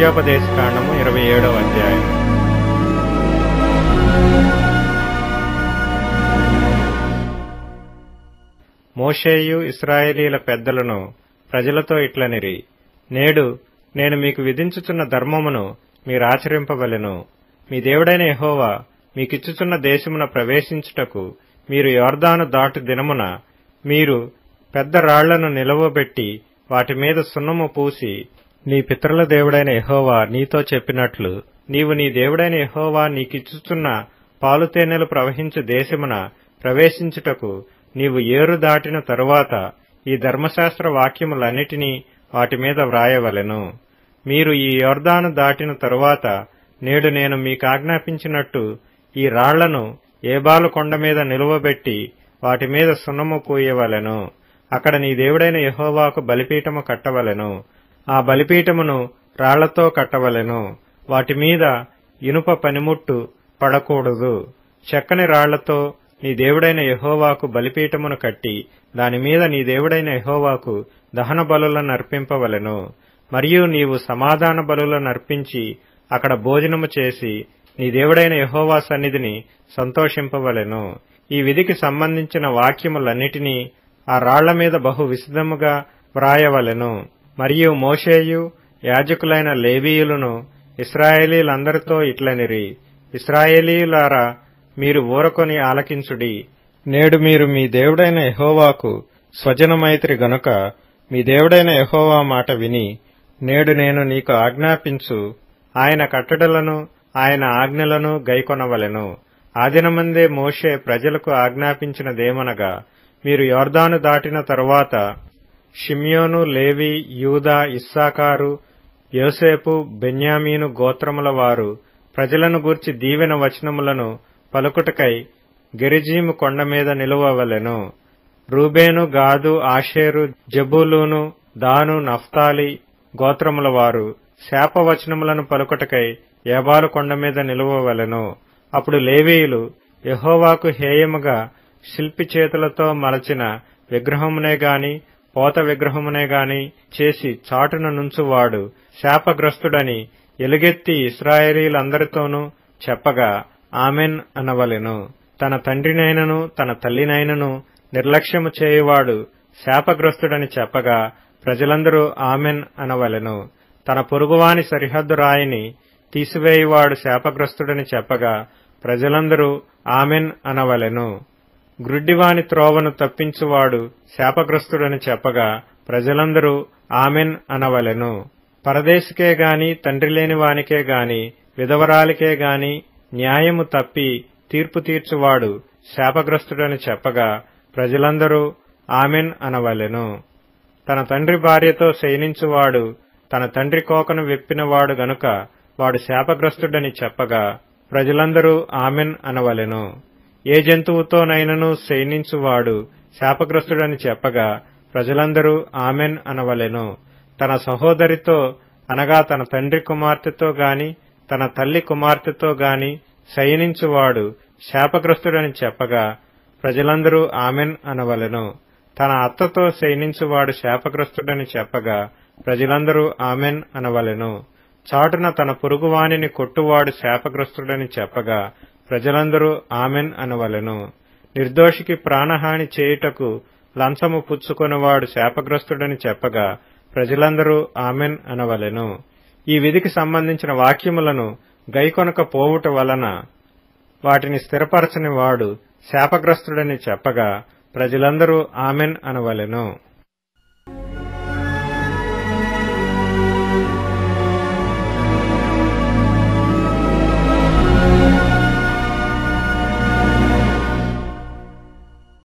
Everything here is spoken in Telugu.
ద్వితీయోపదేశకాండము 27వ అధ్యాయం. మోషేయు ఇశ్రాయేలీల పెద్దలను ప్రజలతో ఇట్లనిరి, నేడు నేను మీకు విధించుచున్న ధర్మమును మీరాచరింపవలెను. మీ దేవుడైన యెహోవా మీకిచ్చుచున్న దేశమున ప్రవేశించుటకు మీరు యొర్దాను దాటు దినమున మీరు పెద్ద రాళ్లను నిలువబెట్టి వాటి మీద సున్నము పూసి, నీ పితరుల దేవుడైన యెహోవా నీతో చెప్పినట్లు నీవు నీ దేవుడైన యెహోవా నీకిచ్చుచున్న పాలుతేనెలు ప్రవహించు దేశమున ప్రవేశించుటకు నీవు ఏరు దాటిన తరువాత ఈ ధర్మశాస్త్ర వాక్యములన్నిటినీ వాటి మీద వ్రాయవలెను. మీరు ఈ యొర్దాను దాటిన తరువాత నేడు నేను మీకాజ్ఞాపించినట్టు ఈ రాళ్లను ఏబాలు కొండ మీద నిలువబెట్టి వాటి మీద సున్నము పూయవలెను. అక్కడ నీ దేవుడైన యెహోవాకు బలిపీఠము కట్టవలెను. ఆ బలిపీఠమును రాళ్లతో కట్టవలెను. వాటి మీద ఇనుప పనిముట్టు పడకూడదు. చెక్కని రాళ్లతో నీ దేవుడైన యెహోవాకు బలిపీఠమును కట్టి దానిమీద నీ దేవుడైన యెహోవాకు దహన బలులను అర్పింపవలెను. మరియు నీవు సమాధాన బలులను అర్పించి అక్కడ భోజనము చేసి నీ దేవుడైన యెహోవా సన్నిధిని సంతోషింపవలెను. ఈ విధికి సంబంధించిన వాక్యములన్నిటినీ ఆ రాళ్ల మీద బహు విశదముగా వ్రాయవలెను. మరియు మోషేయు యాజకులైన లేవీయులను ఇశ్రాయేలీలందరితో ఇట్లనిరి, ఇశ్రాయేలీయులారా, మీరు ఊరకొని ఆలకించుడి. నేడు మీరు మీ దేవుడైన యెహోవాకు స్వజనమైత్రి గనుక మీ దేవుడైన యెహోవా మాట విని నేడు నేను నీకు ఆజ్ఞాపించు ఆయన కట్టడలను ఆయన ఆజ్ఞలను గైకొనవలెను. ఆ దినమందే మోషే ప్రజలకు ఆజ్ఞాపించినదేమనగా, మీరు యొర్దాను దాటిన తరువాత షిమ్యోను, లేవి, యూదా, ఇస్సాకారు, యోసేపు, బెన్యామీను గోత్రముల వారు ప్రజలను గూర్చి దీవెన వచనములను పలుకుటకై గెరిజీము కొండ మీద నిలువవలెను. రూబేను, గాదు, ఆషేరు, జబూలూను, దాను, నఫ్తాలి గోత్రముల వారు శాపవచనములను పలుకుటకై ఏబాలు కొండ మీద నిలువవలెను. అప్పుడు లేవీయులు యెహోవాకు హేయముగా శిల్పి చేతులతో మలచిన విగ్రహమునే గాని పోత విగ్రహమునే గాని చేసి చాటున నుంచువాడు శాపగ్రస్తుడని ఎలుగెత్తి ఇశ్రాయేలీలందరితోనూ చెప్పగా ఆమెన్ అనవలెను. తన తండ్రినైనను తన తల్లినైనను నిర్లక్ష్యము చేయువాడు శాపగ్రస్తుడని చెప్పగా ప్రజలందరూ ఆమెన్ అనవలెను. తన పొరుగువాని సరిహద్దు రాయిని తీసివేయువాడు శాపగ్రస్తుడని చెప్పగా ప్రజలందరూ ఆమెన్ అనవలెను. గ్రుడ్డివాని త్రోవను తప్పించువాడు శాపగ్రస్తుడని చెప్పగా ప్రజలందరూ ఆమెన్ అనవలెను. పరదేశికే గాని తండ్రి లేని వానికే గాని విధవరాలికే గాని న్యాయము తప్పి తీర్పు తీర్చువాడు శాపగ్రస్తుడని చెప్పగా ప్రజలందరూ ఆమెన్ అనవలెను. తన తండ్రి భార్యతో శయనించువాడు తన తండ్రి కోకను విప్పినవాడు గనుక వాడు శాపగ్రస్తుడని చెప్పగా ప్రజలందరూ ఆమెన్ అనవలెను. ఏ జంతువుతోనైనను శయనించువాడు శాపగ్రస్తుడని చెప్పగా ప్రజలందరూ ఆమెన్ అనవలెను. తన సహోదరితో అనగా తన తండ్రి కుమార్తెతో గాని తన తల్లి కుమార్తెతో గాని శయనించువాడు శాపగ్రస్తుడని చెప్పగా ప్రజలందరూ ఆమెన్ అనవలెను. తన అత్తతో శయనించువాడు శాపగ్రస్తుడని చెప్పగా ప్రజలందరూ ఆమెన్ అనవలెను. చాటున తన పొరుగువానిని కొట్టువాడు శాపగ్రస్తుడని చెప్పగా ప్రజలందరూ ఆమెన్ అనవలెను. నిర్దోషికి ప్రాణహాని చేయుటకు లంచము పుచ్చుకొనివాడు శాపగ్రస్తుడని చెప్పగా ప్రజలందరూ ఆమెన్ అనవలెను. ఈ విధికి సంబంధించిన వాక్యములను గైకొనక పోవుట వలన వాటిని స్థిరపరచని వాడు శాపగ్రస్తుడని చెప్పగా ప్రజలందరూ ఆమెన్ అనవలెను.